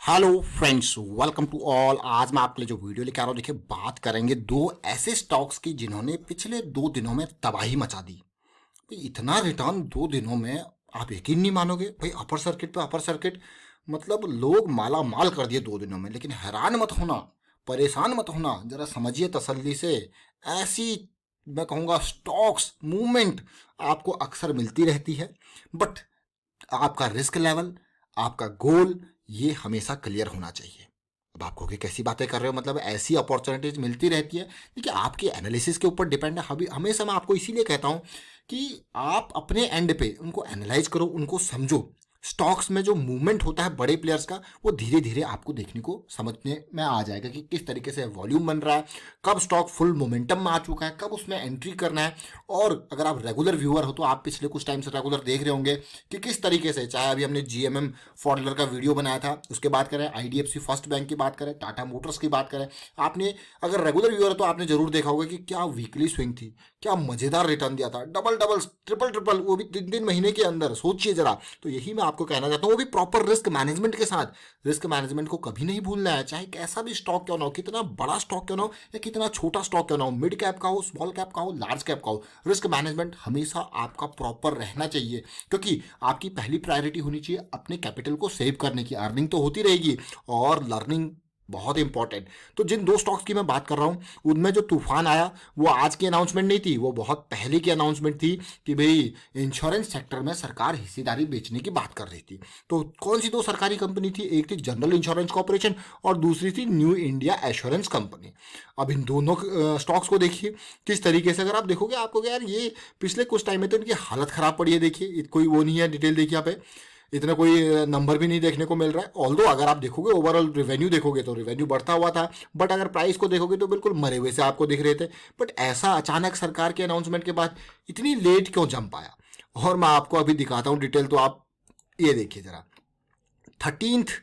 Hello friends, welcome to all. आज मैं आपके लिए जो वीडियो लेके आ रहा हूँ, देखिए बात करेंगे दो ऐसे स्टॉक्स की जिन्होंने पिछले 2 दिनों में तबाही मचा दी। भाई इतना रिटर्न 2 दिनों में, आप यकीन नहीं मानोगे भाई। अपर सर्किट पे अपर सर्किट, मतलब लोग माला माल कर दिए 2 दिनों में। लेकिन हैरान मत होना, परेशान मत होना, जरा समझिए तसल्ली से। ऐसी मैं कहूँगा स्टॉक्स मूवमेंट आपको अक्सर मिलती रहती है, बट आपका रिस्क लेवल, आपका गोल, ये हमेशा क्लियर होना चाहिए। अब आप कहोगे कैसी बातें कर रहे हो, मतलब ऐसी अपॉर्चुनिटीज मिलती रहती है। देखिए आपके एनालिसिस के ऊपर डिपेंड है। हमेशा मैं आपको इसीलिए कहता हूँ कि आप अपने एंड पे उनको एनालाइज करो, उनको समझो। स्टॉक्स में जो मूवमेंट होता है बड़े प्लेयर्स का, वो धीरे धीरे आपको देखने को समझने में आ जाएगा कि किस तरीके से वॉल्यूम बन रहा है, कब स्टॉक फुल मोमेंटम में आ चुका है, कब उसमें एंट्री करना है। और अगर आप रेगुलर व्यूअर हो तो आप पिछले कुछ टाइम से रेगुलर देख रहे होंगे कि किस तरीके से, चाहे अभी हमने जीएमएम फॉडलर का वीडियो बनाया था, उसके बात करें, आईडीएफसी फर्स्ट बैंक की बात करें, टाटा मोटर्स की बात करें, आपने अगर रेगुलर व्यूअर है तो आपने जरूर देखा होगा कि क्या वीकली स्विंग थी, क्या मजेदार रिटर्न दिया था, डबल डबल ट्रिपल ट्रिपल, वो भी 3 3 महीने के अंदर। सोचिए जरा। तो यही मैं आपको कहना चाहता हूँ, वो भी प्रॉपर रिस्क मैनेजमेंट के साथ। रिस्क मैनेजमेंट को कभी नहीं भूलना है, चाहे कैसा भी स्टॉक क्यों ना हो, कितना बड़ा स्टॉक क्यों ना हो या कितना छोटा स्टॉक क्यों ना हो, मिड कैप का हो, स्मॉल कैप का हो, लार्ज कैप का हो, रिस्क मैनेजमेंट हमेशा आपका प्रॉपर रहना चाहिए। क्योंकि आपकी पहली प्रायोरिटी होनी चाहिए अपने कैपिटल को सेव करने की। अर्निंग तो होती रहेगी और लर्निंग बहुत इंपॉर्टेंट। तो जिन दो स्टॉक्स की मैं बात कर रहा हूं, उनमें जो तूफान आया वो आज की अनाउंसमेंट नहीं थी, वो बहुत पहले की अनाउंसमेंट थी कि भाई इंश्योरेंस सेक्टर में सरकार हिस्सेदारी बेचने की बात कर रही थी। तो कौन सी दो सरकारी कंपनी थी? एक थी जनरल इंश्योरेंस कॉर्पोरेशन और दूसरी थी न्यू इंडिया एश्योरेंस कंपनी। अब इन दोनों स्टॉक्स को देखिए किस तरीके से। अगर आप देखोगे आपको यार ये पिछले कुछ टाइम में तो इनकी हालत खराब पड़ी है। देखिए कोई वो नहीं है, डिटेल देखिए यहाँ पे इतना कोई नंबर भी नहीं देखने को मिल रहा है। ऑल्दो अगर आप देखोगे ओवरऑल रेवेन्यू देखोगे तो रेवेन्यू बढ़ता हुआ था, बट अगर प्राइस को देखोगे तो बिल्कुल मरे हुए से आपको दिख रहे थे। बट ऐसा अचानक सरकार के अनाउंसमेंट के बाद इतनी लेट क्यों जंप आया? और मैं आपको अभी दिखाता हूँ डिटेल, तो आप ये देखिए जरा। 13th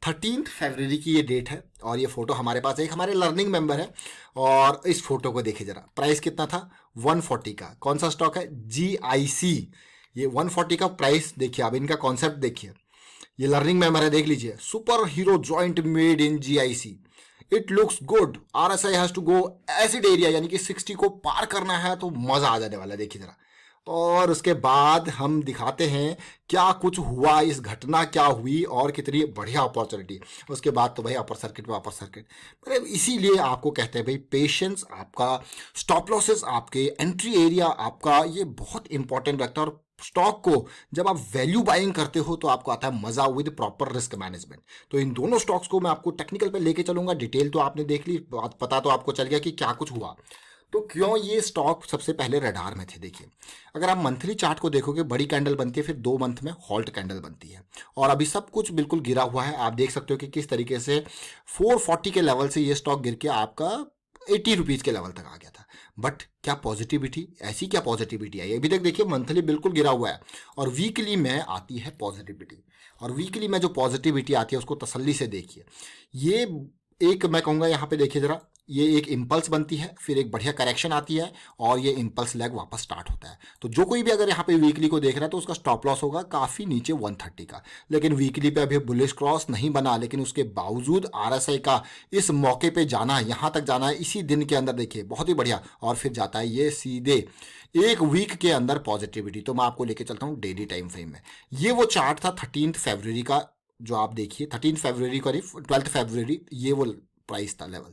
13 फरवरी की ये डेट है और ये फोटो हमारे पास है, एक हमारे लर्निंग मेंबर है। और इस फोटो को देखिए जरा, प्राइस कितना था? 140 का। कौन सा स्टॉक है? GIC। ये 140 का प्राइस देखिए। अब इनका कॉन्सेप्ट देखिए, ये लर्निंग मेंबर है, देख लीजिए। Super hero joint made in GIC, it looks good, RSI has to go acid area, यानी कि 60 को पार करना है तो मजा आ जाने वाला है। देखिए जरा। और उसके बाद हम दिखाते हैं क्या कुछ हुआ, इस घटना क्या हुई और कितनी बढ़िया अपॉर्चुनिटी। उसके बाद तो भाई अपर सर्किट पे अपर सर्किट। पर इसीलिए आपको कहते हैं भाई पेशेंस आपका, स्टॉप लॉसेस आपके, एंट्री एरिया आपका, ये बहुत इंपॉर्टेंट रखता है। और स्टॉक को जब आप वैल्यू बाइंग करते हो तो आपको आता है मजा विद प्रॉपर रिस्क मैनेजमेंट। तो इन दोनों स्टॉक्स को मैं आपको टेक्निकल पे लेके चलूंगा। डिटेल तो आपने देख ली, पता तो आपको चल गया कि क्या कुछ हुआ। तो क्यों ये स्टॉक सबसे पहले रडार में थे? देखिए अगर आप मंथली चार्ट को देखोगे, बड़ी कैंडल बनती है, फिर 2 मंथ में हॉल्ट कैंडल बनती है और अभी सब कुछ बिल्कुल गिरा हुआ है। आप देख सकते हो कि किस तरीके से 440 के लेवल से ये स्टॉक गिर के आपका 80 रुपीज के लेवल तक आ गया था। बट क्या पॉजिटिविटी, ऐसी क्या पॉजिटिविटी आई? अभी तक देखिए मंथली बिल्कुल गिरा हुआ है और वीकली में आती है पॉजिटिविटी। और वीकली में जो पॉजिटिविटी आती है उसको तसल्ली से देखिए। ये एक मैं कहूँगा यहाँ पे देखिए जरा, ये एक इम्पल्स बनती है, फिर एक बढ़िया करेक्शन आती है और ये इम्पल्स लेग वापस स्टार्ट होता है। तो जो कोई भी अगर यहाँ पे वीकली को देख रहा है तो उसका स्टॉप लॉस होगा काफ़ी नीचे 130 का। लेकिन वीकली पे अभी बुलिश क्रॉस नहीं बना, लेकिन उसके बावजूद RSI का इस मौके पे जाना, यहाँ तक जाना है इसी दिन के अंदर, देखिए बहुत ही बढ़िया। और फिर जाता है ये सीधे एक वीक के अंदर पॉजिटिविटी। तो मैं आपको लेके चलता हूँ डेली टाइम फ्रेम में। ये वो चार्ट था 13 फरवरी का, जो आप देखिए 13 फरवरी का, 12 फरवरी, ये वो प्राइस था लेवल।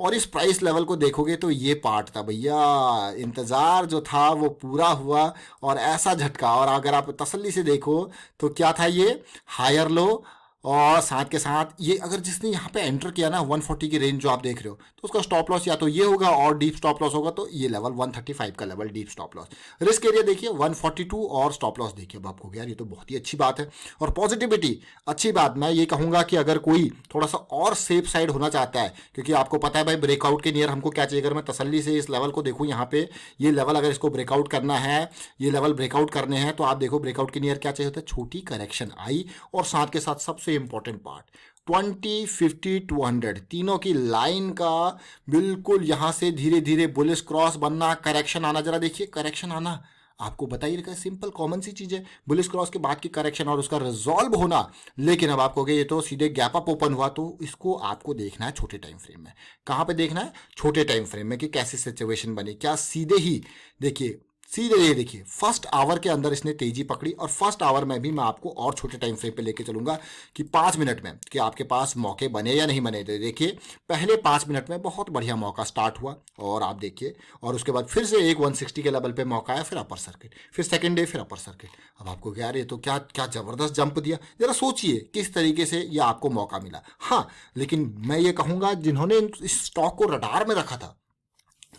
और इस प्राइस लेवल को देखोगे तो ये पार्ट था भैया, इंतज़ार जो था वो पूरा हुआ और ऐसा झटका। और अगर आप तसल्ली से देखो तो क्या था ये? Higher low. और साथ के साथ ये अगर जिसने यहाँ पे एंटर किया ना 140 की रेंज जो आप देख रहे हो, तो उसका स्टॉप लॉस या तो ये होगा और डीप स्टॉप लॉस होगा तो ये लेवल 135 का level deep stop loss. Risk area देखिए 142 और स्टॉप लॉस देखिए। अब आपको यार ये तो बहुत ही अच्छी बात है। और पॉजिटिविटी अच्छी बात, मैं ये कहूँगा कि अगर कोई थोड़ा सा और सेफ साइड होना चाहता है, क्योंकि आपको पता है भाई ब्रेकआउट के नियर हमको क्या चाहिए। अगर मैं तसल्ली से इस लेवल को देखूँ, यहाँ पे ये लेवल अगर इसको ब्रेकआउट करना है, ये लेवल ब्रेकआउट करने हैं, तो आप देखो ब्रेकआउट के नियर क्या चाहिए होता है? छोटी करेक्शन आई और साथ के साथ सबसे इंपॉर्टेंट पार्ट 20 50 200 तीनों की लाइन का बिल्कुल यहां से धीरे धीरे बुलिश क्रॉस बनना, करेक्शन आना। जरा देखिए करेक्शन आना, आपको बता ही रखा है, सिंपल कॉमन सी चीज़ है, बुलिश क्रॉस के बाद की करेक्शन और उसका रिजॉल्व होना। लेकिन अब आप कहोगे ये तो सीधे गैप अप ओपन हुआ, तो इसको आपको देखना है छोटे टाइम फ्रेम में। कहाँ पे देखना है? छोटे टाइम फ्रेम में, कि कैसी सिचुएशन बनी। क्या सीधे ही देखिए, सीधे ये देखिए फर्स्ट आवर के अंदर इसने तेजी पकड़ी, और फर्स्ट आवर में भी मैं आपको और छोटे टाइम फ्रेम पे लेके चलूंगा कि 5 मिनट में कि आपके पास मौके बने या नहीं बने। तो देखिए पहले 5 मिनट में बहुत बढ़िया मौका स्टार्ट हुआ, और आप देखिए, और उसके बाद फिर से एक 160 के लेवल पे मौका आया, फिर अपर सर्किट, फिर सेकेंड डे, फिर अपर सर्किट। अब आपको क्या, ये तो क्या क्या जबरदस्त जंप दिया। जरा सोचिए किस तरीके से ये आपको मौका मिला। हाँ, लेकिन मैं ये कहूंगा जिन्होंने इस स्टॉक को रडार में रखा था,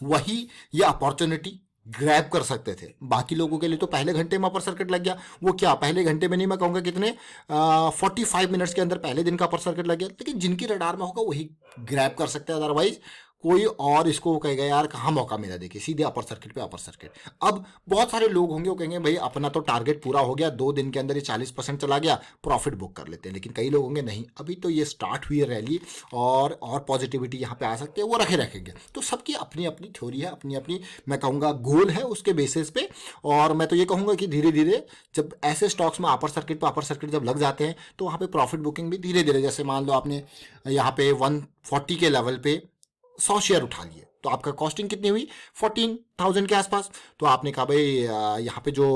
वही ये अपॉर्चुनिटी ग्रैब कर सकते थे। बाकी लोगों के लिए तो पहले घंटे में अपर सर्किट लग गया। वो क्या पहले घंटे में नहीं, मैं कहूँगा कितने 45 मिनट्स के अंदर पहले दिन का अपर सर्किट लग गया। लेकिन जिनकी रडार में होगा वही ग्रैब कर सकते हैं, अदरवाइज कोई और इसको कहेगा यार कहाँ मौका मिला, देखिए सीधे अपर सर्किट पे अपर सर्किट। अब बहुत सारे लोग होंगे वो कहेंगे भाई अपना तो टारगेट पूरा हो गया, 2 दिन के अंदर ये 40% चला गया, प्रॉफिट बुक कर लेते हैं। लेकिन कई लोग होंगे नहीं, अभी तो ये स्टार्ट हुई है रैली, और पॉजिटिविटी यहाँ पे आ सकती है, वो रखेंगे। तो सबकी अपनी अपनी थ्योरी है, अपनी अपनी मैं कहूँगा गोल है, उसके बेसिस पे। और मैं तो ये कहूँगा कि धीरे धीरे जब ऐसे स्टॉक्स में अपर सर्किट जब लग जाते हैं, तो वहाँ पे प्रॉफिट बुकिंग भी धीरे धीरे, जैसे मान लो आपने यहाँ पे 140 के लेवल पे 100 शेयर उठा लिए, तो आपका कॉस्टिंग कितनी हुई? 14,000 के आसपास। तो आपने कहा भाई यहाँ पे जो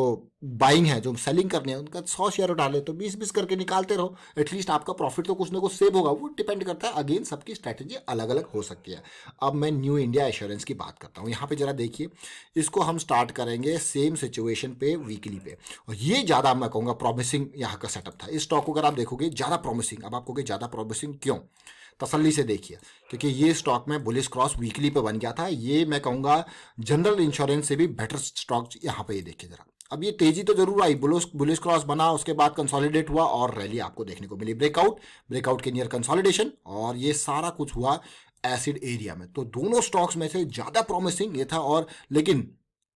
बाइंग है, जो सेलिंग करनी है, उनका 100 शेयर उठा ले, तो 20-20 करके निकालते रहो, एटलीस्ट आपका प्रॉफिट तो कुछ ना कुछ सेव होगा। वो डिपेंड करता है, अगेन सबकी स्ट्रैटेजी अलग अलग हो सकती है। अब मैं न्यू इंडिया एश्योरेंस की बात करता हूँ। यहाँ पे जरा देखिए, इसको हम स्टार्ट करेंगे सेम सिचुएशन पे, वीकली पे। और ये ज़्यादा मैं कहूँगा प्रॉमिसिंग यहाँ का सेटअप था। इस स्टॉक को अगर आप देखोगे ज़्यादा प्रॉमिसिंग। अब आप कहोगे ज़्यादा प्रॉमिसिंग क्यों? तसल्ली से देखिए, क्योंकि ये स्टॉक में बुलिश क्रॉस वीकली पे बन गया था। ये मैं कहूँगा जनरल इंश्योरेंस से भी बेटर स्टॉक यहाँ पे। ये देखिए जरा, अब ये तेजी तो जरूर आई, बुलिश क्रॉस बना, उसके बाद कंसोलिडेट हुआ और रैली आपको देखने को मिली, ब्रेकआउट के नियर कंसोलिडेशन, और ये सारा कुछ हुआ एसिड एरिया में। तो दोनों स्टॉक्स में से ज़्यादा प्रॉमिसिंग ये था। और लेकिन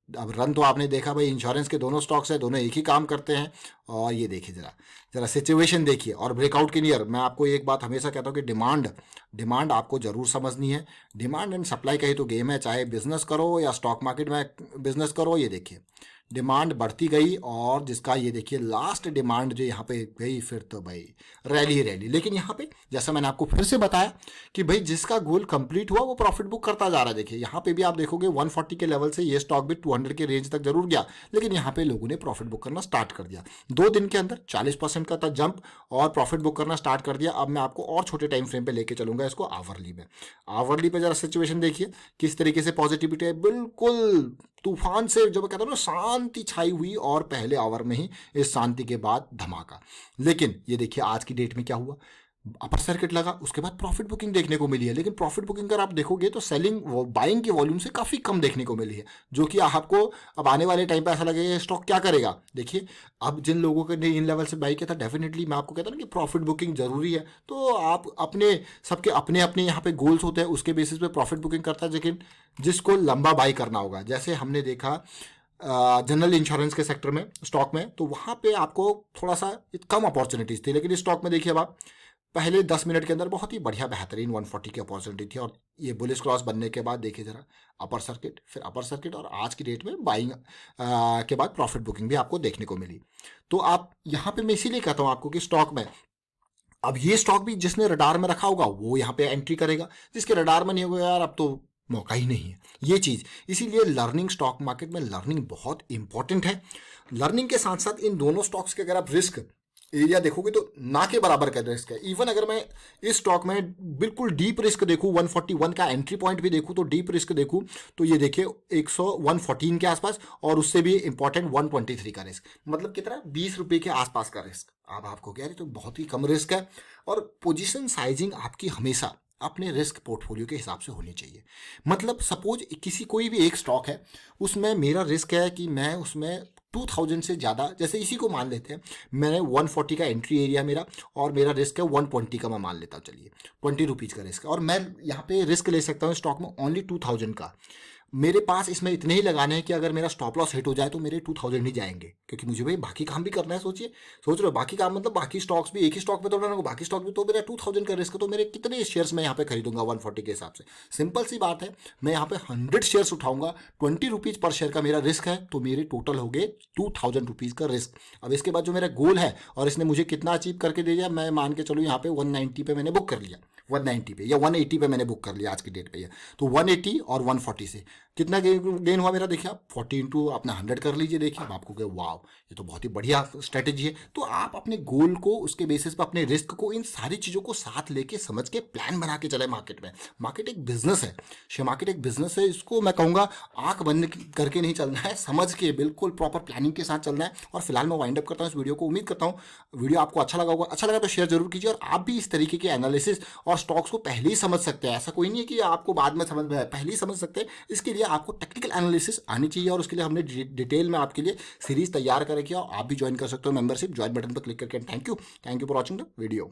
अब रन तो आपने देखा भाई, इंश्योरेंस के दोनों स्टॉक्स है, दोनों एक ही काम करते हैं। और ये देखिए जरा, जरा सिचुएशन देखिए, और ब्रेकआउट के नियर। मैं आपको एक बात हमेशा कहता हूँ कि डिमांड आपको जरूर समझनी है। डिमांड एंड सप्लाई का ही तो गेम है, चाहे बिजनेस करो या स्टॉक मार्केट में बिजनेस करो। ये देखिए डिमांड बढ़ती गई, और जिसका ये देखिए लास्ट डिमांड जो यहाँ पे गई, फिर तो भाई रैली। लेकिन यहाँ पे जैसा मैंने आपको फिर से बताया कि भाई जिसका गोल कंप्लीट हुआ वो प्रॉफिट बुक करता जा रहा है। देखिए यहाँ पे भी आप देखोगे 140 के लेवल से ये स्टॉक भी 200 के रेंज तक जरूर गया, लेकिन यहाँ पे लोगों ने प्रॉफिट बुक करना स्टार्ट कर दिया। 2 दिन के अंदर 40% का था जंप, और प्रॉफिट बुक करना स्टार्ट कर दिया। अब मैं आपको और छोटे टाइम फ्रेम पे लेके चलूंगा इसको, आवरली में। आवरली पे जरा सिचुएशन देखिए किस तरीके से पॉजिटिविटी है, बिल्कुल तूफान से, जो मैं कहता हूँ ना, शांति छाई हुई, और पहले आवर में ही इस शांति के बाद धमाका। लेकिन ये देखिए आज की डेट में क्या हुआ, अपर सर्किट लगा, उसके बाद प्रॉफिट बुकिंग देखने को मिली है। लेकिन प्रॉफिट बुकिंग अगर आप देखोगे तो सेलिंग बाइंग की वॉल्यूम से काफ़ी कम देखने को मिली है, जो कि आपको अब आने वाले टाइम पे ऐसा लगेगा स्टॉक क्या करेगा। देखिए अब जिन लोगों ने इन लेवल से बाई किया था, डेफिनेटली मैं आपको कहता हूँ ना कि प्रॉफिट बुकिंग जरूरी है। तो आप अपने सबके अपने अपने यहाँ पे गोल्स होते हैं, उसके बेसिस पे प्रॉफिट बुकिंग करता है। लेकिन जिसको लंबा बाई करना होगा, जैसे हमने देखा जनरल इंश्योरेंस के सेक्टर में, स्टॉक में, तो वहाँ पे आपको थोड़ा सा कम अपॉर्चुनिटीज थी। लेकिन इस स्टॉक में देखिए अब आप पहले 10 मिनट के अंदर बहुत ही बढ़िया बेहतरीन 140 की अपॉर्चुनिटी थी, और ये बुलिश क्रॉस बनने के बाद देखिए जरा अपर सर्किट, फिर अपर सर्किट, और आज की डेट में बाइंग के बाद प्रॉफिट बुकिंग भी आपको देखने को मिली। तो आप यहाँ पे मैं इसीलिए कहता हूँ आपको कि स्टॉक में, अब ये स्टॉक भी जिसने रडार में रखा होगा वो यहाँ पे एंट्री करेगा, जिसके रडार में नहीं होगा यार अब तो मौका ही नहीं है ये चीज़। इसीलिए लर्निंग, स्टॉक मार्केट में लर्निंग बहुत इंपॉर्टेंट है। लर्निंग के साथ साथ इन दोनों स्टॉक्स के अगर आप रिस्क एरिया देखोगे तो ना के बराबर का रिस्क है। इवन अगर मैं इस स्टॉक में बिल्कुल डीप रिस्क देखूं, 141 का एंट्री पॉइंट भी देखूं, तो डीप रिस्क देखूं तो ये देखिए 114 के आसपास, और उससे भी इंपॉर्टेंट 123 का रिस्क, मतलब कितना 20 रुपये के आसपास का रिस्क। अब आपको क्या है, तो बहुत ही कम रिस्क है। और पोजीशन साइजिंग आपकी हमेशा अपने रिस्क पोर्टफोलियो के हिसाब से होनी चाहिए। मतलब सपोज कोई भी एक स्टॉक है, उसमें मेरा रिस्क है कि मैं उसमें 2000 से ज़्यादा, जैसे इसी को मान लेते हैं, मैंने 140 का एंट्री एरिया मेरा, और मेरा रिस्क है 120 का, मैं मान लेता हूँ, चलिए 20 रुपीज़ का रिस्क है, और मैं यहाँ पे रिस्क ले सकता हूँ स्टॉक में ओनली 2000 का। मेरे पास इसमें इतने ही लगाने हैं कि अगर मेरा स्टॉप लॉस हिट हो जाए तो मेरे 2000 ही जाएंगे, क्योंकि मुझे भाई बाकी काम भी करना है। सोचिए, सोच रहे हो बाकी काम मतलब बाकी स्टॉक्स भी, एक ही स्टॉक पे तो रहना, बाकी स्टॉक भी, तो मेरा 2000 का रिस्क, तो मेरे कितने शेयर्स मैं यहाँ पे खरीदूंगा 140 के हिसाब से। सिंपल सी बात है, मैं यहाँ पे 100 शेयर्स उठाऊंगा, 20 रुपीज पर शेयर का मेरा रिस्क है, तो मेरे टोटल हो गए 2000 रुपीज का रिस्क। अब इसके बाद जो मेरा गोल है और इसने मुझे कितना अचीव करके दे दिया, मैं मान के चलो यहाँ पे 190 पे मैंने बुक कर लिया, 190 पे या 180 पे मैंने बुक कर लिया आज की डेट पे। तो 180 और 140 से कितना गेन हुआ मेरा, देखिए आप 40 इंटू अपना 100 कर लीजिए। देखिए अब आपको कहे वाह, ये तो बहुत ही बढ़िया स्ट्रेटेजी है। तो आप अपने गोल को, उसके बेसिस पर अपने रिस्क को, इन सारी चीज़ों को साथ लेके समझ के प्लान बना के चले मार्केट में। मार्केट एक बिजनेस है, शेयर मार्केट एक बिजनेस है, इसको मैं कहूँगा आंख बंद करके नहीं चलना है, समझ के बिल्कुल प्रॉपर प्लानिंग के साथ चलना है। और फिलहाल मैं वाइंड अप करता हूँ इस वीडियो को। उम्मीद करता हूँ वीडियो आपको अच्छा लगा होगा। अच्छा लगा तो शेयर जरूर कीजिए, और आप भी इस तरीके के एनालिसिस और स्टॉक्स को पहले ही समझ सकते हैं। ऐसा कोई नहीं है कि आपको बाद में समझ में आए, पहले ही समझ सकते हैं। इसके लिए आपको टेक्निकल एनालिसिस आनी चाहिए, और उसके लिए हमने डिटेल में आपके लिए सीरीज तैयार कर रखी है। आप भी ज्वाइन कर सकते हो मेंबरशिप, ज्वाइन बटन पर क्लिक करके। Thank you for watching the video.